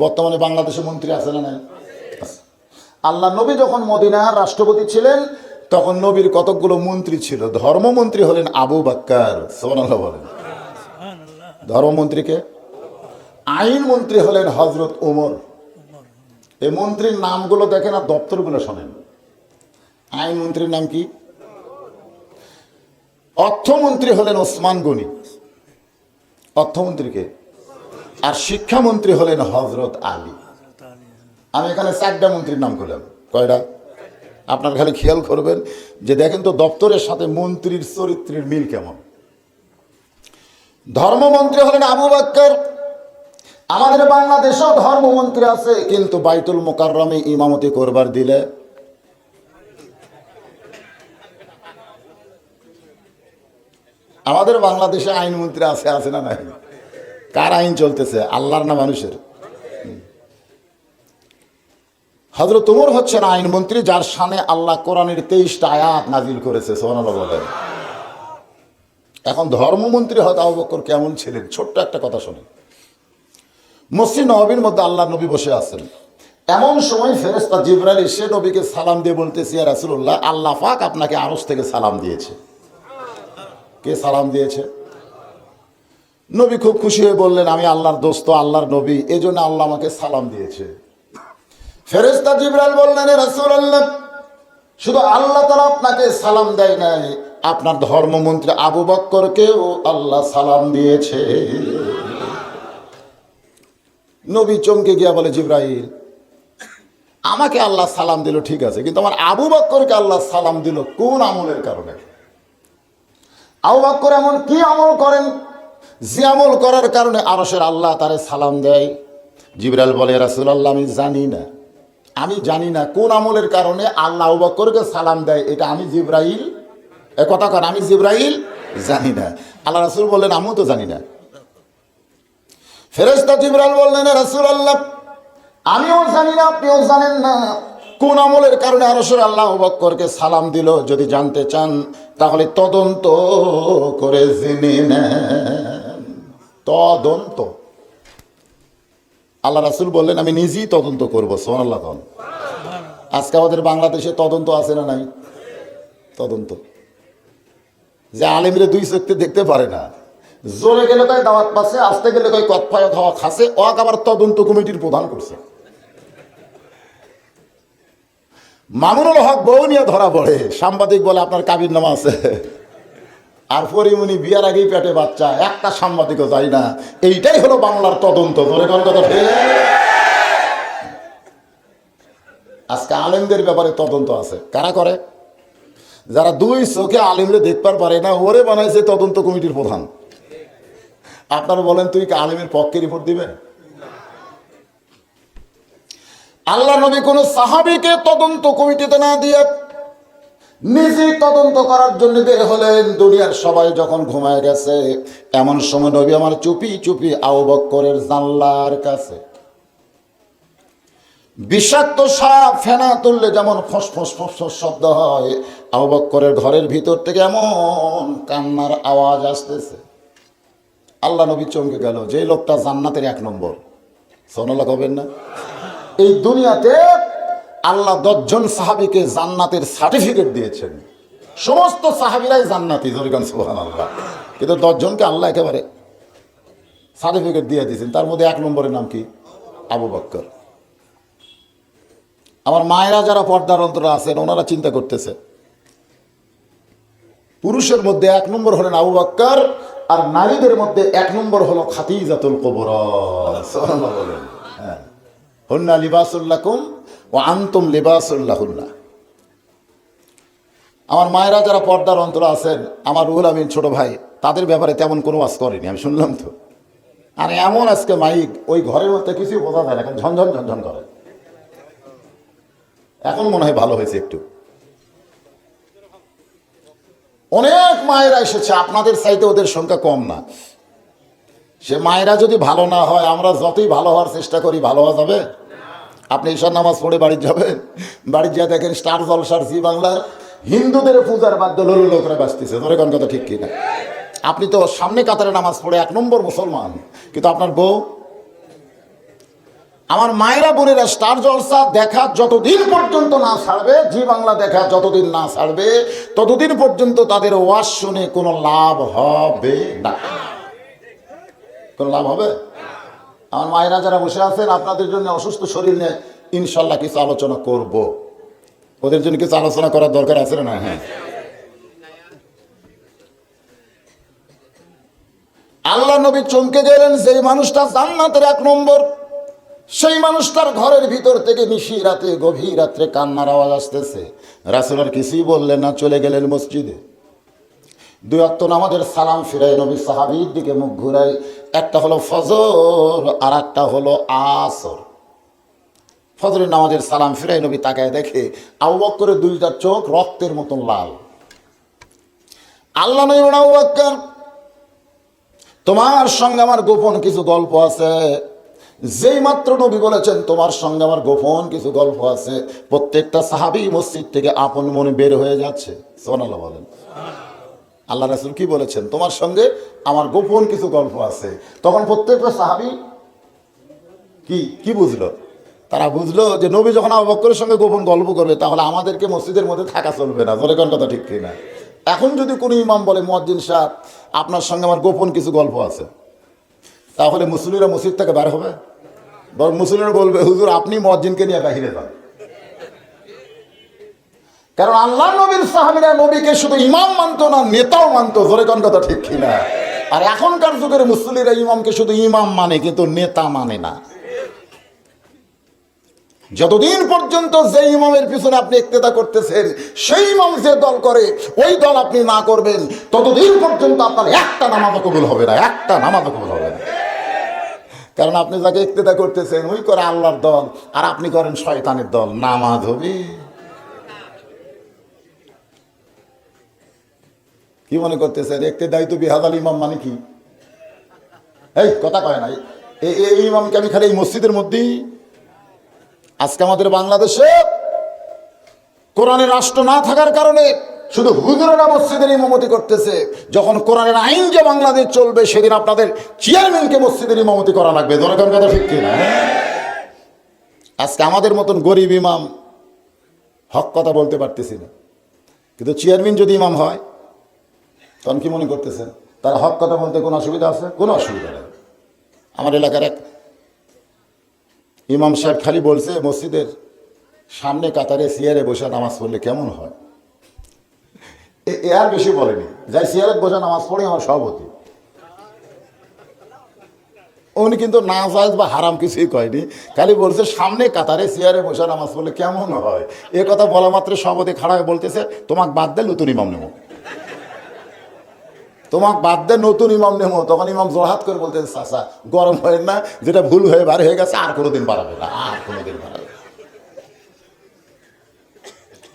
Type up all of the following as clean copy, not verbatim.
বর্তমানে বাংলাদেশে মন্ত্রী আছে না নাই? আল্লাহ নবী যখন মদিনার রাষ্ট্রপতি ছিলেন তখন নবীর কতকগুলো মন্ত্রী ছিল। ধর্মমন্ত্রী হলেন আবু বকর, সুবহানাল্লাহ বলেন। ধর্মমন্ত্রীকে আইন মন্ত্রী হলেন হযরত ওমর। এই মন্ত্রীর নামগুলো দেখেন আর দপ্তরগুলো শোনেন। আইন মন্ত্রীর নাম কি? অর্থমন্ত্রী হলেন ওসমান গনি, অর্থমন্ত্রীকে। আর শিক্ষামন্ত্রী হলেন হযরত আলী। আমি এখানে 4টা মন্ত্রীর নাম করলাম। কয়টা? আপনার খালি খেয়াল করবেন যে দেখেন তো দপ্তরের সাথে মন্ত্রীর চরিত্রের মিল কেমন। ধর্মমন্ত্রী হলেন আবু বকর। আমাদের বাংলাদেশেও ধর্মমন্ত্রী আছে, কিন্তু বাইতুল মুকাররমে ইমামতি করবার দিলে আমাদের বাংলাদেশে আইনমন্ত্রী আছে, আছে না নাই? কার আইন চলতেছে, আল্লাহর না মানুষের? হযরত ওমর হচ্ছেন আইনমন্ত্রী, যার শানে আল্লাহ কোরআনের 23টা আয়াত নাজিল করেছে, সুবহানাল্লাহ বলেন। এখন ধর্মমন্ত্রী হয়তো আবু বকর কেমন ছিলেন, ছোট্ট একটা কথা শুনেন। মসজিদ নববীর মধ্যে আল্লাহ নবী বসে আছেন। এমন সময় ফেরেশতা জিবরাইল এসে নবীকে সালাম দিয়ে বলতেছে, ইয়া রাসূলুল্লাহ, আল্লাহ পাক আপনাকে আরশ থেকে সালাম দিয়েছে। কে সালাম দিয়েছে? নবী খুব খুশি হয়ে বললেন, আমি আল্লাহর দোস্ত, আল্লাহর নবী, এজন্য আল্লাহ আমাকে সালাম দিয়েছে। ফেরেশতা জিবরাইল বললেন, হে রাসূলুল্লাহ, শুধু আল্লাহ তাআলা আপনাকে সালাম দেয় নাই, আপনার ধর্মমন্ত্রী আবু বকরকেও আল্লাহ সালাম দিয়েছে। নবী চমকে গিয়া বলে, জিবরাইল, আমাকে আল্লাহ সালাম দিল ঠিক আছে, কিন্তু আমার আবু বকরকে আল্লাহ সালাম দিল কোন আমলের কারণে? আবু বকর এমন কি আমল করেন যে আমল করার কারণে আরশের আল্লাহ তারে সালাম দেয়? জিবরাইল বলে, রাসূলুল্লাহ, আমি জানি না কোন আমলের কারণে আল্লাহ আবু বকরকে সালাম দেয়, এটা আমি জিবরাইল, কথা কর, আমি জিবরাইল জানি না। আল্লাহ রাসূল বললেন, আমিও তো জানি না। ফেরেশতা জিবরাইল বললেন, রাসূলুল্লাহ, আমিও জানি না, আপনিও জানেন না কোন আমলের কারণে আরশের আল্লাহ আবু বকরকে সালাম দিল। যদি জানতে চান তাহলে তদন্ত করে জেনে নেন। তদন্ত। আল্লাহ রাসূল বললেন, আমি নিজেই তদন্ত করবো। সুবহানাল্লাহ। আজকে আমাদের বাংলাদেশে তদন্ত আছে না নাই? তদন্ত যে আলেমরে 2 চোখে দেখতে পারে না, জোরে গেলে কয় দাওয়াত পাচ্ছে, আসতে গেলে কয় কতফায়ত হওয়া খাসে, ওয়াক আবার তদন্ত কমিটির প্রধান করছে। মামুনুল হক বউ নিয়ে ধরা পড়ে, সাংবাদিক বলে আপনার কাবির নামা আছে, আর পরিমণি বিয়ার আগেই পেটে বাচ্চা, একটা সাংবাদিকও যায় না। এইটাই হলো বাংলার তদন্ত। ধরে কোন কথা ঠিক? আজকে আলেমদের ব্যাপারে তদন্ত আছে। কারা করে? যারা 2 চোখে আলেমরে দেখবার পারে না, ওরে বানাইছে তদন্ত কমিটির প্রধান। আপনারা বলেন, তুই কি আলেমের পক্ষে রিপোর্ট দিবে? আল্লাহ নবী কোন সাহাবীকে তদন্ত কমিটিতে না দিয়ে নিজে তদন্ত করার জন্য বের হলেন। দুনিয়ার সবাই যখন ঘুমায় গেছে, এমন সময় নবী আমার চুপি চুপি আবু বকরের জানলার কাছে, বিষাক্ত সাপ ফেনা তুললে যেমন ফসফস ফসফস শব্দ হয়, আবু বকরের ঘরের ভিতর থেকে এমন কান্নার আওয়াজ আসতেছে। আল্লাহ নবী চমকে গেল, যে লোকটা জান্নাতের 1 নম্বর। সুবহানাল্লাহ কবেন না? এই দুনিয়াতে আল্লাহ 10 জন সাহাবীকে জান্নাতের সার্টিফিকেট দিয়েছেন। সমস্ত সাহাবীরাই জান্নাতি, জরিগান সুবহানাল্লাহ। কিন্তু 10 জনকে আল্লাহ একেবারে সার্টিফিকেট দিয়ে দিয়েছেন। তার মধ্যে 1 নম্বরের নাম কি? আবু বকর। আমার মায়েরা যারা পর্দার অন্তরে আছেন, ওনারা চিন্তা করতেছে, পুরুষের মধ্যে 1 নম্বর হলেন আবু বকর, আর নারীদের মধ্যে 1 নম্বর হলো খাদিজাতুল কুবরা। সুবহানাল্লাহ বলেন। হ্যাঁ, হুন্না লিবাসুল লাকুম ওয়া আনতুম লিবাসুল লাহুন্না। আমার মায়েরা যারা পর্দার অন্তরে আছেন, আমার রুহুল আমিন ছোট ভাই, তাদের ব্যাপারে তেমন কোনো ওয়াজ করেনি, আমি শুনলাম তো। আর এমন আজকে মাইক, ওই ঘরের মধ্যে কিছুই বোঝা যায় না, এখন ঝনঝন ঝনঝন করে। এখন মনে হয় ভালো হয়েছে একটু। অনেক মায়েরা এসেছে, আপনাদের চাইতে ওদের সংখ্যা কম না। সে মায়েরা যদি ভালো না হয়, আমরা যতই ভালো হওয়ার চেষ্টা করি, ভালো হওয়া যাবে? আপনি ঈশার নামাজ পড়ে বাড়ি যাবেন, বাড়ি যা দেখেন স্টার জলসার জি বাংলার হিন্দুদের পূজার বাদ্য লোলো লোকরা বাঁচতেছে। ধরে কোন কথা ঠিক কিনা? আপনি তো সামনে কাতারে নামাজ পড়ে 1 নম্বর মুসলমান, কিন্তু আপনার বউ আমার মায়েরা বোনেরা স্টার জলসা দেখা যতদিন পর্যন্ত না ছাড়বে, জি বাংলা দেখা যতদিন না ছাড়বে, ততদিন পর্যন্ত তাদের ওয়াজ শুনে কোনো লাভ হবে না। কোনো লাভ হবে? আমার মায়েরা যারা বসে আছেন, আপনাদের জন্য অসুস্থ শরীর নিয়ে ইনশাল্লাহ কিছু আলোচনা করব। ওদের জন্য কিছু আলোচনা করার দরকার আছে না? হ্যাঁ, আল্লাহ নবী চমকে গেলেন, যেই মানুষটা জান্নাতের 1 নম্বর, সেই মানুষটার ঘরের ভিতর থেকে নিশি রাতে গভীর রাত্রে কান্নার আওয়াজ আসতেছে। রাসূল আর কিছুই বললেন না, চলে গেলেন মসজিদে। 2 ওয়াক্ত নামাজের সালাম ফিরাই নবী সাহাবীর দিকে মুখ ঘুরাই। একটা হলো ফজর আর একটা হলো আসর। ফজরের নামাজের সালাম ফিরাই নবী তাকায় দেখে আবু বকরের 2টা চোখ রক্তের মতন লাল। আল্লাহ নবী বলেন, আবু বকর, তোমার সঙ্গে আমার গোপন কিছু গল্প আছে। যেই মাত্র নবী বলেছেন তোমার সঙ্গে আমার গোপন কিছু গল্প আছে, প্রত্যেকটা সাহাবী মসজিদ থেকে আপন মনে বের হয়ে যাচ্ছে। সুবহানাল্লাহ বলেন। আল্লাহ রাসূল কি বলেছেন? তোমার সঙ্গে আমার গোপন কিছু গল্প আছে। তখন প্রত্যেকটা সাহাবী কি বুঝলো? তারা বুঝলো যে নবী যখন আবু বকরের সঙ্গে গোপন গল্প করবে, তাহলে আমাদেরকে মসজিদের মধ্যে থাকা চলবে না। বলে কোন কথা ঠিক কিনা? এখন যদি কোনো ইমাম বলে, মুয়াজ্জিন সাহেব আপনার সঙ্গে আমার গোপন কিছু গল্প আছে, তাহলে মুসল্লিরা মসজিদ থেকে বের হবে? বরং মুসল্লিরা বলবে, হুজুর আপনি মুয়াজ্জিনকে নিয়ে বাহিরে যান। কারণ আল্লাহ নবীর সাহাবীরা নবীকে শুধু ইমাম মানতো না, নেতাও মানতো। জোরে কোন কথা ঠিক কিনা? আর এখনকার যুগের মুসল্লিরা ইমামকে শুধু ইমাম মানে, কিন্তু নেতা মানে না। যতদিন পর্যন্ত যে ইমামের পিছনে আপনি ইক্তেদা করতেছেন, সেই ইমাম যে দল করে ওই দল আপনি না করবেন, ততদিন পর্যন্ত আপনার একটা নামাজ কবুল হবে না, একটা নামাজ কবুল হবে না। কারণ আপনি যাকে ইক্তেদা করতেছেন ওই করে আল্লাহর দল, আর আপনি করেন শয়তানের দল, নামাজ হবে? কি মনে করতেছেন ইক্তেদাই তো বিহাদাল ইমাম মানে কি? এই কথা কয় নাই, এই ইমামকে আমি খালি এই মসজিদের মধ্যেই। আজকে আমাদের বাংলাদেশে কোরআনের রাষ্ট্র না থাকার কারণে শুধু হুজুরেরা মসজিদের ইমামতি করতেছে। যখন কোরআনের আইন যে বাংলাদেশ চলবে, সেদিন আপনাদের চেয়ারম্যানকে মসজিদের ইমামতি করা লাগবে। দরকার কথা ঠিক কিনা? আজকে আমাদের মতন গরিব ইমাম হক কথা বলতে পারতেছি না, কিন্তু চেয়ারম্যান যদি ইমাম হয়, তখন কি মনে করতেছেন তার হক কথা বলতে কোনো অসুবিধা আছে? কোনো অসুবিধা নেই। আমার এলাকার এক ইমাম সাহেব খালি বলছে, মসজিদের সামনে কাতারে চেয়ারে বসে নামাজ পড়লে কেমন হয়। আর বেশি বলেনি, যাই চেয়ারে বসে নামাজ পড়ে আমার সভাপতি। উনি কিন্তু না জায়েজ বা হারাম কিছুই কয়নি, খালি বলছে সামনে কাতারে চেয়ারে বসে নামাজ পড়লে কেমন হয়। এ কথা বলা মাত্র সভাপতি খাড়া হয়ে বলতেছে, তোমাকে বাদ দে নতুন ইমাম নেব, তোমাকে বাদ দে নতুন ইমাম নেব। তখন ইমাম জোরহাত করে বলতেছে, চাচা গরম হয় না, যেটা ভুল হয়ে বার হয়ে গেছে আর কোনোদিন বাড়াবে না, আর কোনোদিন বাড়াবে না।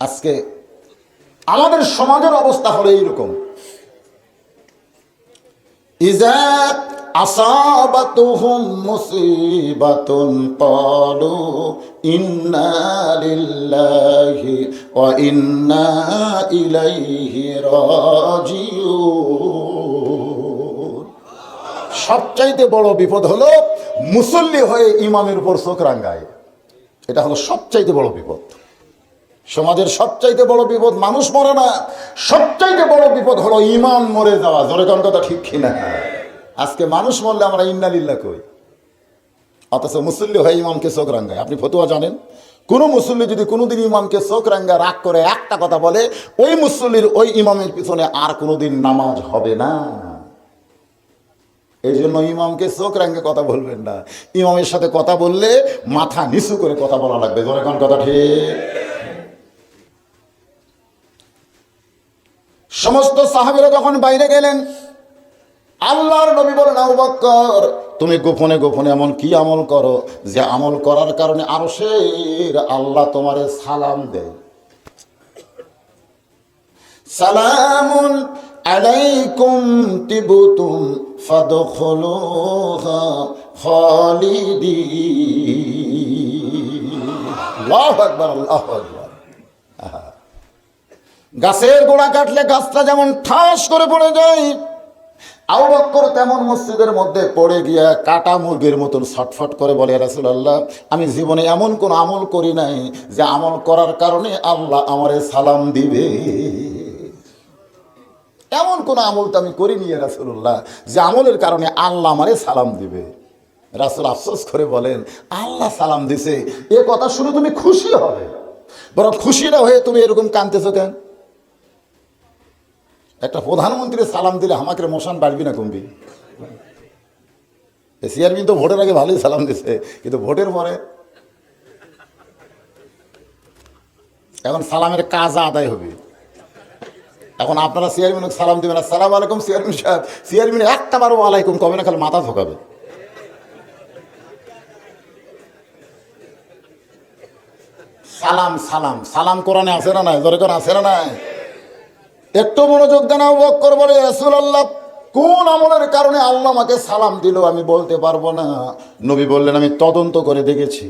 আজকে আমাদের সমাজের অবস্থা হলো এইরকম। ইজা আসাবাতুহুম মুসিবাতুন ক্বালু ইন্না লিল্লাহি ওয়া ইন্না ইলাইহি রাজিউন। সবচাইতে বড় বিপদ হলো মুসল্লি হয়ে ইমামের উপর চোখ রাঙ্গায়। এটা হলো সবচাইতে বড় বিপদ। সমাজের সবচাইতে বড় বিপদ মানুষ মরে না, সবচাইতে বড় বিপদ হলো ইমাম মরে যাওয়া। জোরে কোন কথা ঠিক কিনা? আজকে মানুষ মরলে আমরা ইন্না লিল্লাহ কই, অথচ মুসল্লি হয়ে ইমামকে চোখ রাঙ্গায়। আপনি ফতোয়া জানেন, কোন মুসল্লি যদি কোনোদিন ইমামকে চোখ রাঙ্গা রাগ করে একটা কথা বলে, ওই মুসল্লির ওই ইমামের পিছনে আর কোনোদিন নামাজ হবে না। এই জন্য ইমামকে চোখ রাঙ্গে কথা বলবেন না। ইমামের সাথে কথা বললে মাথা নিচু করে কথা বলা লাগবে। জোরে কোন কথা ঠিক? সমস্ত সাহাবীরা যখন বাইরে গেলেন, আল্লাহর নবী বলেন, আবু বকর তুমি গোপনে গোপনে এমন কি আমল করো যে আমল করার কারণে আরশের আল্লাহ তোমারে সালাম দেয়। সালামুন আলাইকুম তিবতুম ফাদখুলুহা খালিদিন। আল্লাহু আকবার, আল্লাহু আকবার। গাছের গোড়া কাটলে গাছটা যেমন ঠাস করে পড়ে যায়, আবু বকর তেমন মসজিদের মধ্যে পড়ে গিয়া কাটা মুরগির মতন ছটফট করে বলে, ইয়া রাসূলুল্লাহ, আমি জীবনে এমন কোন আমল করি নাই যে আমল করার কারণে আল্লাহ আমারে সালাম দিবে। এমন কোন আমল তো আমি করিনি ইয়া রাসূলুল্লাহ যে আমলের কারণে আল্লাহ আমারে সালাম দিবে। রাসূল আফসোস করে বলেন, আল্লাহ সালাম দিছে এ কথা শুনে তুমি খুশি হবে, বরং খুশি না হয়ে তুমি এরকম কাঁদতেছো কেন? একটা প্রধানমন্ত্রী সালাম দিলে আমাকে মশান বাড়বি না কমবি? চেয়ারম্যান তো ভোটের আগে ভালোই সালাম দিছে, কিন্তু ভোটের পরে এখন সালামের কাজ আদায় হবে। এখন আপনারা চেয়ারম্যানকে সালাম দিবেন, আসসালামু আলাইকুম চেয়ারম্যান সাহেব, চেয়ারম্যান একটা বারো আলাইকুম কবে না, খালি মাথা ঠোকাবে। সালাম সালাম সালাম কোরআনে আছে না নাই? ধরে কোন আছে না নাই? একটু মনোযোগ দেন। আবু বকর বলে, ইয়া রাসূলুল্লাহ, কোন আমলের কারণে আল্লাহ আমাকে সালাম দিল আমি বলতে পারবো না। নবী বললেন, আমি তদন্ত করে দেখেছি,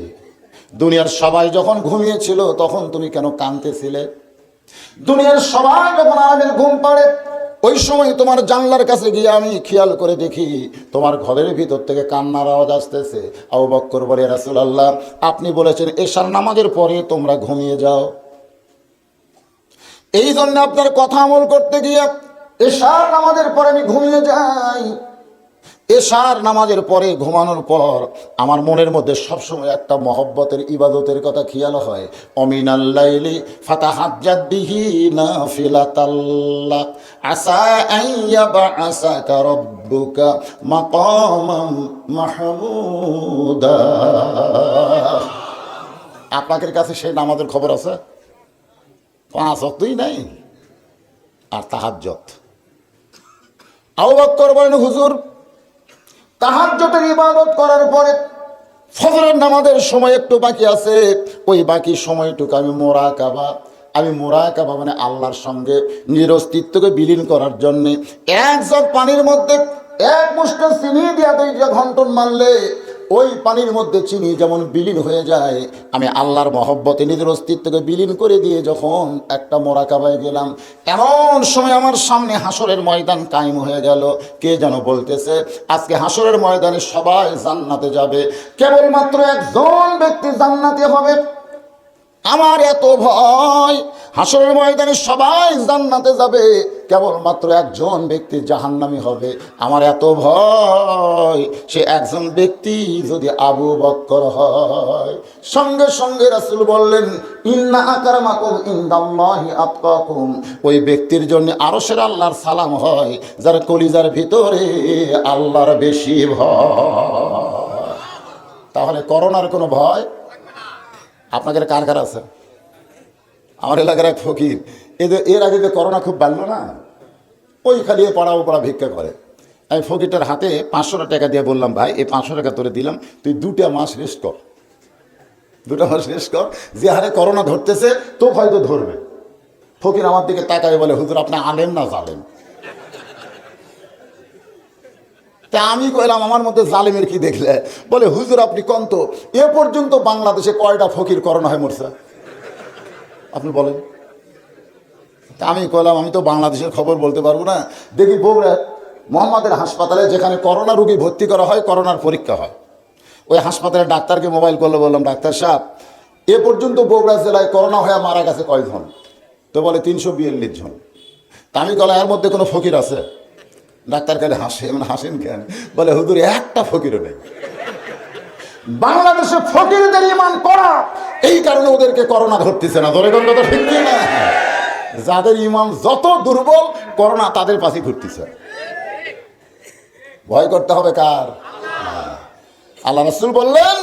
দুনিয়ার সবাই যখন ঘুমিয়েছিল তখন তুমি কেন কাঁদতেছিলে? দুনিয়ার সবাই যখন আরামের ঘুম পাড়ে ওই সময় তোমার জানলার কাছে গিয়ে আমি খেয়াল করে দেখি তোমার ঘরের ভিতর থেকে কান্নার আওয়াজ আসতেছে। আবু বকর বলে, ইয়া রাসূলুল্লাহ, আপনি বলেছেন এশার নামাজের পরে তোমরা ঘুমিয়ে যাও, এই জন্য আপনার কথা আমল করতে গিয়ে এশার নামাজের পরে আমি ঘুমিয়ে যাই। এশার নামাজের পরে ঘুমানোর পর আমার মনের মধ্যে সবসময় একটা মহব্বতের ইবাদতের কথা খেয়াল হয়। অমিনাল লাইলি ফাতাহাজ্জাত বিহি নাফিলাতাল্লাহ আসা আইয়াবআসাকা রাব্বুকা মাকামাম মাহমুদা। আপনাদের কাছে সেই নামাজের খবর আছে? 5 ওয়াক্তই নাই আর তাহাজ্জুদ। আবু বকর বলেন, হুজুর, তাহাজ্জুদের ইবাদত করার পরে ফজরের নামাজের সময় একটু বাকি আছে, ওই বাকি সময়টুকু আমি মোরাকাবা মানে আল্লাহর সঙ্গে নিজের অস্তিত্বকে বিলীন করার জন্যে এক জগ পানির মধ্যে এক মুষ্ঠ চিনি দিয়া 2 ঘন্টন মারলে ওই পানির মধ্যে চিনি যেমন বিলীন হয়ে যায়, আমি আল্লাহর মহব্বতে নিজের অস্তিত্বকে বিলীন করে দিয়ে যখন একটা মোরাকাবায় গেলাম, এমন সময় আমার সামনে হাসরের ময়দান কায়েম হয়ে গেল। কে যেন বলতেছে, আজকে হাসরের ময়দানে সবাই জান্নাতে যাবে, কেবলমাত্র একজন ব্যক্তি জান্নাতে হবে। আমার এত ভয়, হাসরের ময়দানে সবাই জান্নাতে যাবে, কেবলমাত্র একজন ব্যক্তি জাহান্নামী হবে। আমার এত ভয়, সে একজন ব্যক্তি যদি আবু বকর হয়। সঙ্গে সঙ্গে রাসূল বললেন, ইন্না আকরামাকুম ইনদাল্লাহি আতকাকুম। ওই ব্যক্তির জন্য আরশের আল্লাহর সালাম হয় যার কলিজার ভিতরে আল্লাহর বেশি ভয়। তাহলে করোনার কোনো ভয় আপনাদের কার কার আছে? আমার এলাকার এক ফকির, এর আগে যে করোনা খুব বাড়লো না, ওই খালি পাড়া ভিক্ষা করে। আমি ফকিরটার হাতে 500 টাকা দিয়ে বললাম, ভাই এই 500 টাকা তোরে দিলাম, তুই 2 মাস রেস্ট কর, 2 মাস রেস্ট কর, যে হারে করোনা ধরতেছে তো হয়তো ধরবে। ফকির আমার দিকে তাকায় বলে, হুজুর আপনি আলেম না জালেম? তা আমি কইলাম, আমার মধ্যে জালেমের কি দেখলে? বলে, হুজুর আপনি কন্ত এ পর্যন্ত বাংলাদেশে কয়টা ফকির করোনা হয়ে মরছে আপনি বলেন? তা আমি কইলাম, আমি তো বাংলাদেশের খবর বলতে পারবো না। দেখি বগুড়া মোহাম্মদের হাসপাতালে যেখানে করোনা রোগী ভর্তি করা হয়, করোনার পরীক্ষা হয়, ওই হাসপাতালের ডাক্তারকে মোবাইল করলে বললাম, ডাক্তার সাহেব এ পর্যন্ত বগুড়া জেলায় করোনা হয়ে মারা গেছে কয়জন? তো বলে 342 জন। তা আমি কইলাম, এর মধ্যে কোনো ফকির আছে? ডাক্তার কালে হাসেন কেন? বলে, হুজুর একটা ফকিরও নেই। বাংলাদেশে ফকিরদের ঈমান করা, এই কারণে ওদেরকে করোনা ধরতেছে না। ধরে কথা ঠিক না? যাদের ঈমান যত দুর্বল, করোনা তাদের পাশে ঘুরতেছে। ভয় করতে হবে কার? আল্লাহ রাসূল বললেন,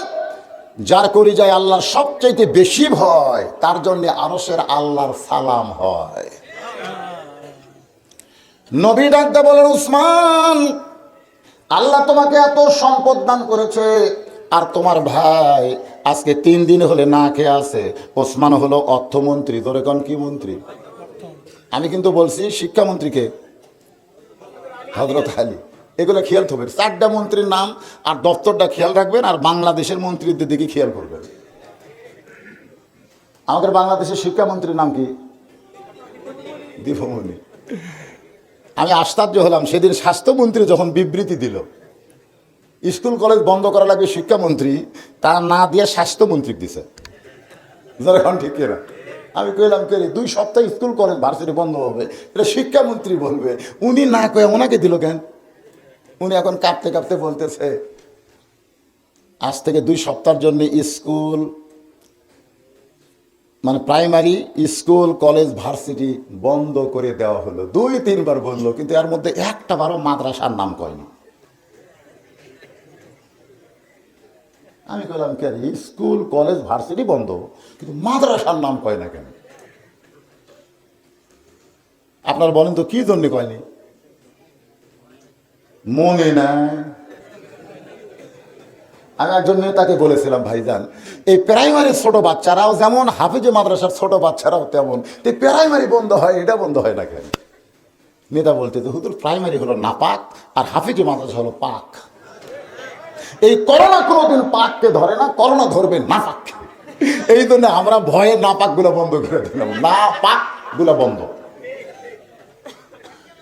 যার কলিজায় আল্লাহর সবচাইতে বেশি ভয়, তার জন্য আরশের আল্লাহর সালাম হয়। নবী ডাকতে বলেন, উসমান, আল্লাহ তোমাকে এত সম্পদ দান করেছে, আর তোমার ভাই আজকে 3 দিন হলে না খেয়ে আছে। ওসমান হলো অর্থমন্ত্রী। ধরে কোন কি মন্ত্রী? আমি কিন্তু বলছি শিক্ষামন্ত্রীকে, হযরত আলী। এগুলো খেয়াল থাকবে, 4টা মন্ত্রীর নাম আর দপ্তরটা খেয়াল রাখবেন, আর বাংলাদেশের মন্ত্রীদের দিকে খেয়াল করবেন। আমাদের বাংলাদেশের শিক্ষামন্ত্রীর নাম কি? দীপমণি। আমি আশ্চর্য হলাম সেদিন স্বাস্থ্যমন্ত্রী যখন বিবৃতি দিল স্কুল কলেজ বন্ধ করা লাগবে শিক্ষামন্ত্রী, তা না দিয়ে স্বাস্থ্যমন্ত্রী দিছে। এখন ঠিক কিনা? আমি কইলাম কে 2 সপ্তাহ স্কুল কলেজ ভার্সিটি বন্ধ হবে, এটা শিক্ষামন্ত্রী বলবে, উনি না কয়ে ওনাকে দিল কেন? উনি এখন কাঁপতে কাঁপতে বলতেছে আজ থেকে 2 সপ্তাহের জন্য স্কুল মানে প্রাইমারি স্কুল কলেজ ভার্সিটি বন্ধ করে দেওয়া হলো। 2-3 বার বললো, কিন্তু এর মধ্যে একটা বারও মাদ্রাসার নাম কয়নি। আমি বললাম কে স্কুল কলেজ ভার্সিটি বন্ধ, কিন্তু মাদ্রাসার নাম কয় না কেন? আপনারা বলেন তো কি জন্য কয়নি? মনে নাই। আমি একজন নেতাকে বলেছিলাম, ভাইজান এই প্রাইমারির ছোট বাচ্চারাও যেমন হাফিজে মাদ্রাসার ছোট বাচ্চারাও তেমন, প্রাইমারি বন্ধ হয়, এটা বন্ধ হয় না কেন? নেতা বলতে তো হুজুর প্রাইমারি হলো নাপাক আর হাফিজে মাদ্রাসা হলো পাক। এই করোনা কোনোদিন পাককে ধরে না, করোনা ধরবে নাপাক। এই জন্য আমরা ভয়ে নাপাক গুলো বন্ধ করে দিলাম, নাপাক গুলো বন্ধ।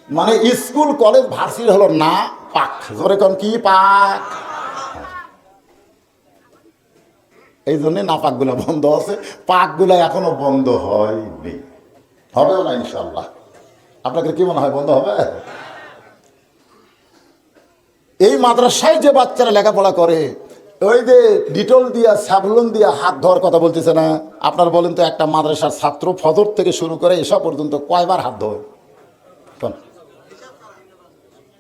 মানে স্কুল কলেজ ভার্সিটি হলো না পাক, ধরে কোন কি পাক, এই জন্য নাপাক গুলা বন্ধ আছে, পাক গুলা এখনো বন্ধ হয়নি, হবেও না ইনশাল্লাহ। আপনাকে কি মনে হয় বন্ধ হবে? এই মাদ্রাসায় যে বাচ্চারা লেখাপড়া করে, ওই যে ডিটল দিয়া স্যাভলন দিয়া হাত ধোয়ার কথা বলতেছে না, আপনার বলেন তো একটা মাদ্রাসার ছাত্র ফজর থেকে শুরু করে এসব পর্যন্ত কয়বার হাত ধোয়?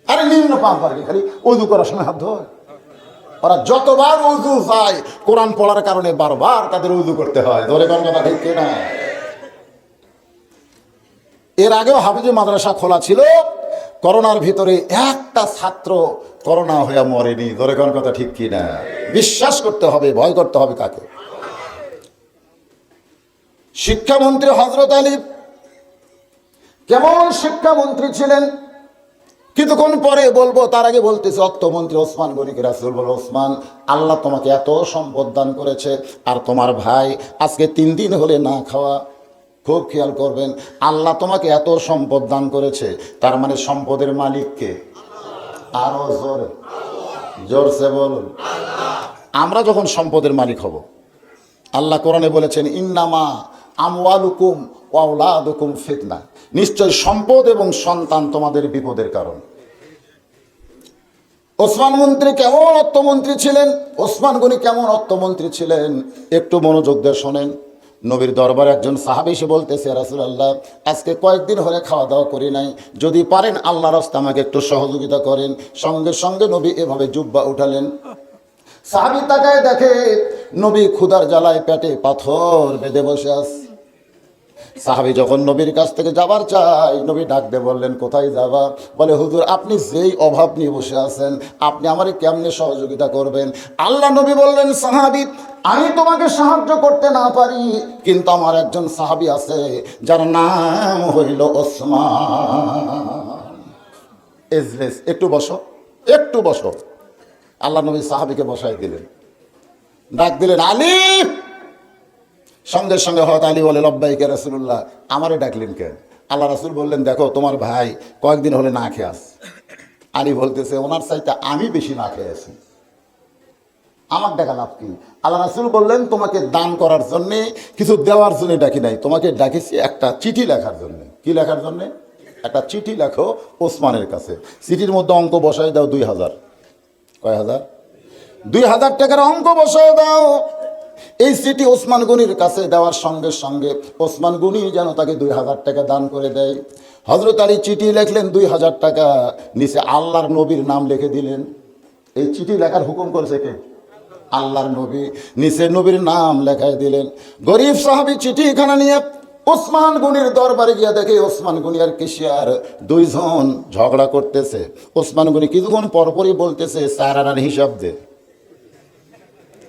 আরে নিম্ন পাম্প আর কি, খালি উজু করার সময় হাত ধোয়। ওরা যতবার উজু যায় কোরআন পড়ার কারণে বারবার তাদের উজু করতে হয়। ধরে কোন কথা ঠিক কিনা? এর আগেও হাফিজে মাদ্রাসা খোলা ছিল, করোনার ভিতরে একটা ছাত্র করোনা হয়ে মরেনি। ধরে কোন কথা ঠিক কিনা? বিশ্বাস করতে হবে, ভয় করতে হবে কাকে? শিক্ষামন্ত্রী হযরত আলী কেমন শিক্ষামন্ত্রী ছিলেন কিছুক্ষণ পরে বলবো, তার আগে বলতেছে অর্থমন্ত্রী ওসমান গনিকে রাসূল বলে, ওসমান আল্লাহ তোমাকে এত সম্পদ দান করেছে, আর তোমার ভাই আজকে 3 দিন হলে না খাওয়া। খুব খেয়াল করবেন, আল্লাহ তোমাকে এত সম্পদ দান করেছে, তার মানে সম্পদের মালিককে? আরো জোরে জোরসে বলুন। আমরা যখন সম্পদের মালিক হব, আল্লাহ কোরআনে বলেছেন ইন্নামা আমওয়ালুকুম ওয়া আওলাদুকুম ফিতনা, নিশ্চয় সম্পদ এবং সন্তান তোমাদের বিপদের কারণ। ওসমান মন্ত্রী কেমন অর্থমন্ত্রী ছিলেন, ওসমান গনি কেমন অর্থমন্ত্রী ছিলেন, একটু মনোযোগ দিয়ে শোনেন। নবীর দরবারে একজন সাহাবী এসে বলতেছে, রাসূলুল্লাহ আজকে কয়েকদিন হলে খাওয়া দাওয়া করি নাই, যদি পারেন আল্লাহর রাস্তায় আমাকে একটু সহযোগিতা করেন। সঙ্গে সঙ্গে নবী এভাবে জুব্বা উঠালেন। সাহাবী তাকায় দেখে নবী ক্ষুধার জ্বালায় পেটে পাথর বেঁধে বসে আছে। সাহাবী যখন নবীর কাছ থেকে যাবার চাই, নবী ডাক দিয়ে বললেন কোথায় যাবা? বলে হুজুর আপনি যেই অভাব নিয়ে বসে আছেন, আপনি আমারে কেমনে সহযোগিতা করবেন? আল্লাহ নবী বললেন, সাহাবী আমি তোমাকে সাহায্য করতে না পারি, কিন্তু আমার একজন সাহাবী আছে যার নাম হইল ওসমান। এজলেস, একটু বসো, একটু বসো। আল্লাহ নবী সাহাবীকে বসাই দিলেন, ডাক দিলেন আলী। সঙ্গে সঙ্গে হযরত আলী বলে লব্বাইক রাসূলুল্লাহ, আমারে ডাকলেন কেন? আল্লাহ রাসূল বললেন দেখো তোমার ভাই কয়েকদিন হলে না খেয়ে আছে। আলী বলতেছে ওনার চাইতে আমি বেশি না খেয়ে আছি, আমার ডাকা লাভ কি? আল্লাহ রাসূল বললেন তোমাকে দান করার জন্যে, কিছু দেওয়ার জন্য ডাকি নাই, তোমাকে ডাকেছি একটা চিঠি লেখার জন্য। কি লেখার জন্যে? একটা চিঠি লেখো ওসমানের কাছে, চিঠির মধ্যে অঙ্ক বসাই দাও 2000। কয় হাজার? 2000 টাকার অঙ্ক বসাই দাও। এই চিঠি ওসমান গনির কাছে দেওয়ার সঙ্গে সঙ্গে ওসমান গনি যেন তাকে 2000 টাকা দান করে দেয়। হযরত আলী চিঠি লিখলেন 2000 টাকা, নিচে আল্লাহর নবীর নাম লিখে দিলেন। এই চিঠি লেখার হুকুম করেছে কে? আল্লাহর নবী। নিচে নবীর নাম লেখায় দিলেন। গরিব সাহাবী চিঠি এখানে নিয়ে ওসমান গনির দরবারে গিয়ে দেখে ওসমান গনি আর কেশিয়ার দুইজন ঝগড়া করতেছে। ওসমান গনি কিছুক্ষণ পরপরই বলতেছে 4 আনার হিসাব দে।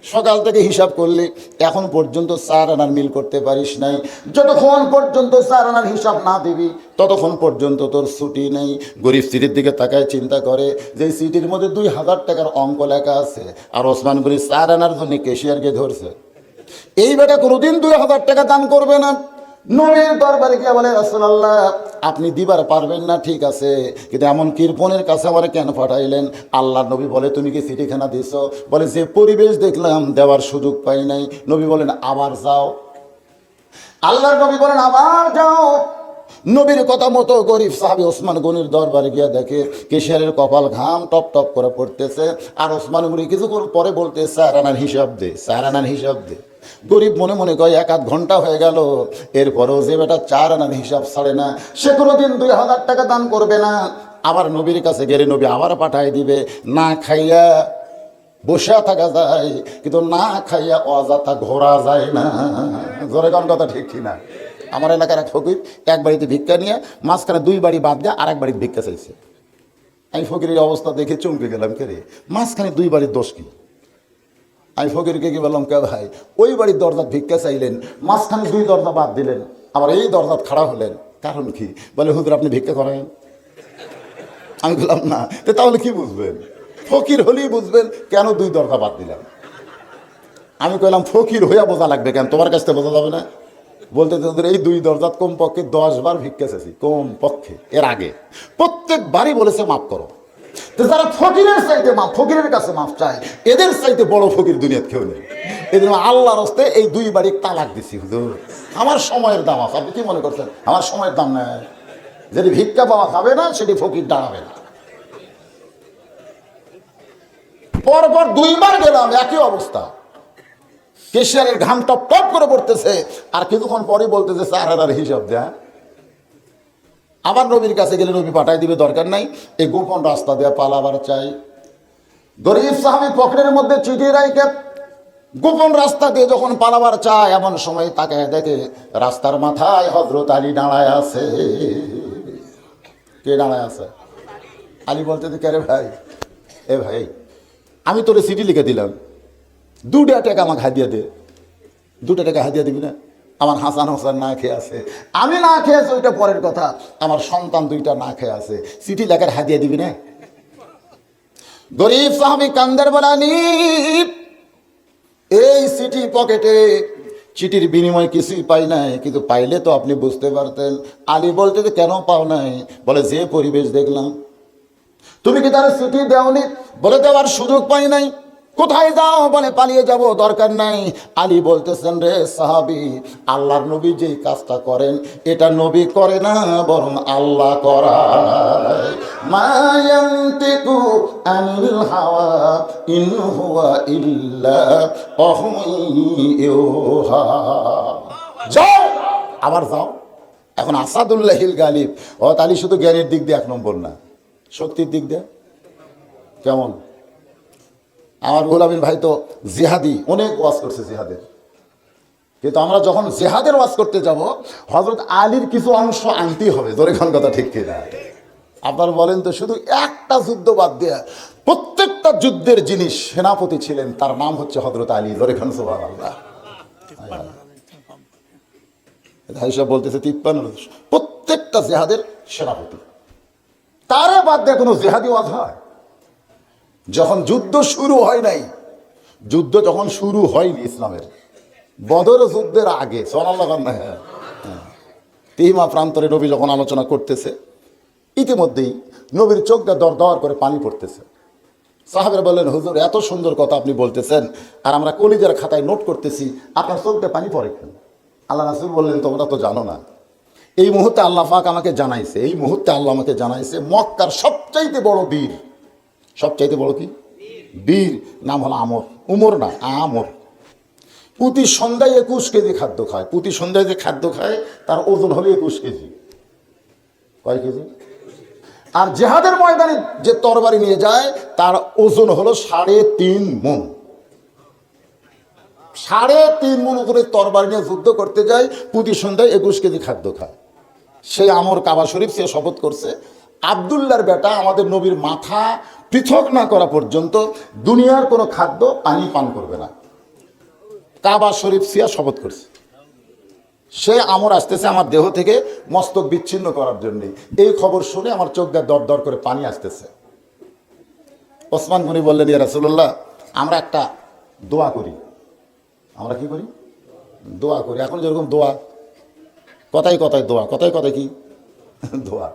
সকাল থেকে হিসাব করলি এখন পর্যন্ত 4 আনার মিল করতে পারিস নাই, যতক্ষণ পর্যন্ত 4 আনার হিসাব না দিবি ততক্ষণ পর্যন্ত তোর ছুটি নেই। গরিব সিটির দিকে তাকায় চিন্তা করে যে সিটির মধ্যে 2000 টাকার অঙ্ক লেখা আছে, আর ওসমান গনি 4 আনার জন্য কেশিয়ারকে ধরছে। এই বেটা কোনোদিন 2000 টাকা দান করবে না। নবীর দরবারে গিয়ে বলে, রাসূলুল্লাহ আপনি দিবার পারবেন না ঠিক আছে, কিন্তু এমন কৃপণের কাছে আমার কেন পাঠাইলেন? আল্লাহ নবী বলে, তুমি কি চিঠিখানা দিছো? বলে, যে পরিবেশ দেখলাম দেওয়ার সুযোগ পাই নাই। নবী বলেন, আবার যাও। আল্লাহর নবী বলেন, আবার যাও। নবীর কথা মতো গরিব সাহাবী ওসমান গনির দরবারে গিয়ে দেখে কেশারের কপাল ঘাম টপ টপ করে পড়তেছে, আর ওসমান গনি কিছুক্ষণ পরে বলতে, 4 আনার হিসাব দে, 4 আনার হিসাব দে। গরিব মনে মনে কয় 1-8 ঘন্টা হয়ে গেল, এরপরেও যে বেটা 4 আনার হিসাব ছাড়ে না, সে কোনোদিন 2000 টাকা দান করবে না। আবার নবীর কাছে গেলে নবী আবার পাঠায় দিবে। না খাইয়া বসে থাকা যায়, কিন্তু না খাইয়া অযথা ঘোরা যায় না। জোরে কোন কথা ঠিক কিনা? আমার এলাকার এক ফকির এক বাড়িতে ভিক্ষা নিয়ে মাঝখানে 2 বাড়ি বাদ দিয়ে আরেক বাড়িতে ভিক্ষা চাইছে। আমি ফকিরের অবস্থা দেখে চমকে গেলাম, কে রে মাঝখানে 2 বাড়ির দোষ কি? আমি ফকিরকে কি বললাম, কে ভাই ওই বাড়ির দরজাত ভিক্ষা চাইলেন, মাঝখানে 2 দরজা বাদ দিলেন, আবার এই দরজাত খাড়া হলেন, কারণ কি? বলে, হুজুর আপনি ভিক্ষা করেন। আমি বললাম, না। তাহলে কি বুঝবেন? ফকির হলেই বুঝবেন কেন 2 দরজা বাদ দিলাম। আমি কইলাম, ফকির হইয়া বোঝা লাগবে কেন, তোমার কাছ থেকে বোঝা যাবে না? বলতে তোদের এই 2 দরজাত কমপক্ষে 10 বার ভিক্ষা চাইছি, কমপক্ষে। এর আগে প্রত্যেকবারই বলেছে মাফ করো। তো যারা ফকিরের চাইতে মাফ, ফকিরের কাছে মাফ চায়, এদের চাইতে বড় ফকির দুনিয়াতে কেউ নেই। এদের আল্লাহর হস্তে এই 2 বাড়ি তালাক দিছি। হুজুর আমার সময়ের দাম আছে, আপনি কি মনে করছেন আমার সময়ের দাম নেই? যদি ভিক্ষা পাওয়া খাবে না, সেটি ফকির দাঁড়াবে না। পরপর 2 বার গেলাম, একই অবস্থা। কেশিয়ারের ঘাম টপ টপ করে পড়তেছে, আর কিছুক্ষণ পরে বলতেছে 4 আনার হিসাব দেয়া। আবার নবীর কাছে গেলে নবী পাঠাই দিবে, দরকার নাই। এই গোপন রাস্তা দেয়া পালাবার চাই। গরিব সাহাবী পকেটের মধ্যে চিঠি রাইখে গোপন রাস্তা দিয়ে যখন পালাবার চায়, এমন সময় তাকে দেখে রাস্তার মাথায় হযরত আলী দাঁড়ায় আছে। কে দাঁড়ায় আছে? আলী বলতেছে, কে রে ভাই? এ ভাই, আমি তোরে চিঠি লিখে দিলাম, 2 টাকা আমাকে হাদিয়া দে। 2 টাকা হাদিয়া দিবি না? আমার হাসান হোসেন না খেয়ে আছে, আমি না খেয়েছি ওইটা পরের কথা, আমার সন্তান 2টা না খেয়ে আছে, চিঠি লেখার হাদিয়া দিবি না? গরিব সাহাবী কান্দের বলানি, এই চিঠি পকেটে, চিঠির বিনিময়ে কিছুই পাই নাই, কিন্তু পাইলে তো আপনি বুঝতে পারতেন। আলী বলতে, কেন পাও নাই? বলে, যে পরিবেশ দেখলাম। তুমি কি তার চিঠি দেওনি? বলে, দেওয়ার সুযোগ পাই নাই। কোথায় যাও? বলে, পালিয়ে যাব, দরকার নাই। আলী বলতেছেন, রে সাহাবী, আল্লাহর নবী যেই কাজটা করেন, এটা নবী করে না, বরং আল্লাহ করায়। মা ইয়ান্তিকু আনিল হাওয়া ইন হুয়া ইল্লা ওয়াহয়ুহা। যাও, আবার যাও। এখন আসাদুল্লাহিল গালিব, আলী শুধু জ্ঞানের দিক দিয়ে 1 নম্বর না, শক্তির দিক দিয়ে কেমন? আমার গোলামীর ভাই তো জিহাদি, অনেক ওয়াজ করছে জিহাদের, কিন্তু আমরা যখন জিহাদের ওয়াজ করতে যাব, হযরত আলীর কিছু অংশ আনতেই হবে। জোরে খান কথা ঠিক কিনা? আপনারা বলেন তো, শুধু একটা যুদ্ধ বাদ দিয়ে প্রত্যেকটা যুদ্ধের যিনি সেনাপতি ছিলেন, তার নাম হচ্ছে হযরত আলী। জোরে খান সুবহানাল্লাহ। হিসাব বলতেছে 53, প্রত্যেকটা জিহাদের সেনাপতি। তারে বাদ দিয়ে কোনো জিহাদি ওয়াজ হয়? যখন যুদ্ধ শুরু হয় নাই, যুদ্ধ যখন শুরু হয়নি ইসলামের, বদর যুদ্ধের আগে, তিমা প্রান্তরে নবী যখন আলোচনা করতেছে, ইতিমধ্যেই নবীর চোখ দিয়ে দর দর করে পানি পড়তেছে। সাহাবেরা বললেন, হুজুর এত সুন্দর কথা আপনি বলতেছেন, আর আমরা কলিজার খাতায় নোট করতেছি, আপনার চোখ দিয়ে পানি পড়ে কেন? আল্লাহ রাসূল বললেন, তোমরা তো জানো না, এই মুহূর্তে আল্লাহ পাক আমাকে জানাইছে, এই মুহূর্তে আল্লাহ আমাকে জানাইছে, মক্কার সবচাইতে বড় বীর, সবচাইতে বড় কি বীর, নাম হলো আমর, উমর না, আমর। প্রতি সন্ধ্যায় 21 কেজি খাদ্য খায়। প্রতি সন্ধ্যায় যে খাদ্য খায়, তার ওজন হলো 21 কেজি। কয় কেজি? আর জিহাদের ময়দানে যে তরবারি নিয়ে যায়, তার ওজন হলো 3.5 মণ। 3.5 মণ করে তরবারি নিয়ে যুদ্ধ করতে যায়, প্রতি সন্ধ্যায় 21 কেজি খাদ্য খায়। সেই আমর কাবা শরীফ সে শপথ করছে, আব্দুল্লাহর বেটা আমাদের নবীর মাথা পৃথক না করা পর্যন্ত দুনিয়ার কোনো খাদ্য পানি পান করবে না। কাবা শরীফ সিয়া শপথ করছে। সে আমর আসতেছে আমার দেহ থেকে মস্তক বিচ্ছিন্ন করার জন্যে। এই খবর শুনে আমার চোখ দিয়ে দর দর করে পানি আসতেছে। ওসমান গনি বললেন, ইয়া রাসূলুল্লাহ, আমরা একটা দোয়া করি। আমরা কি করি? দোয়া করি। এখন যেরকম দোয়া কথায় কথায় দোয়া, কথায় কথায় কি দোয়া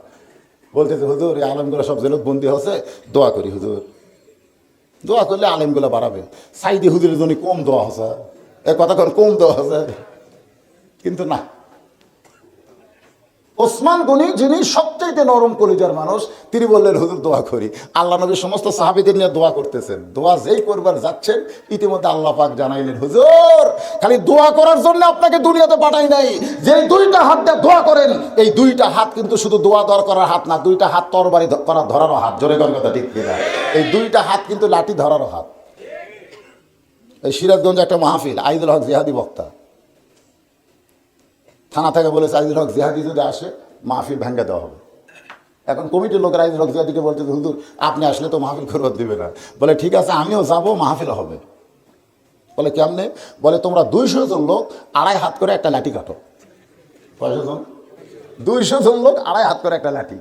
বলতেছে, হুজুর এই আলেমগুলো সব জেলত বন্দি হচ্ছে, দোয়া করি হুজুর। দোয়া করলে আলেমগুলো বাড়াবে। সাইদি হুজুরের জন্য কম দোয়া হচ্ছে, এ কথা কম দোয়া হচ্ছে, কিন্তু না। ওসমান গনি যিনি সবচাইতে নরম কলিজার মানুষ, তিনি বললেন হুজুর দোয়া করি। আল্লাহ নবী সমস্ত সাহাবীদের নিয়ে দোয়া করতেছেন, দোয়া যেই করবার যাচ্ছেন ইতিমধ্যে আল্লাহ পাক জানাইলেন, হুজুর খালি দোয়া করার জন্য আপনাকে দুনিয়াতে পাঠাই নাই, যে দুইটা হাত দিয়ে দোয়া করেন এই দুইটা হাত কিন্তু শুধু দোয়া দর করার হাত না, দুইটা হাত তরবারি করার ধরারও হাত। জোরে কর কথা ঠিক কিনা? এই দুইটা হাত কিন্তু লাঠি ধরারও হাত। এই সিরাজগঞ্জে একটা মাহফিল, আইদুল হক জিহাদি বক্তা থানা থেকে বলেছে আইদুল হক জিহাদি যদি আসে মাহফিল ভেঙে দেওয়া হবে। এখন কমিটির লোকের আইদুল হক জিহাদিকে বলছে, হুজুর আপনি আসলে তো মাহফিল করবার দিবে না। বলে ঠিক আছে আমিও যাবো, মাহফিল হবে। বলে কেমনে? বলে তোমরা 200 জন লোক 2.5 হাত করে একটা লাঠি কাটো। কয়শো জন? 200 জন লোক 2.5 হাত করে একটা লাঠি।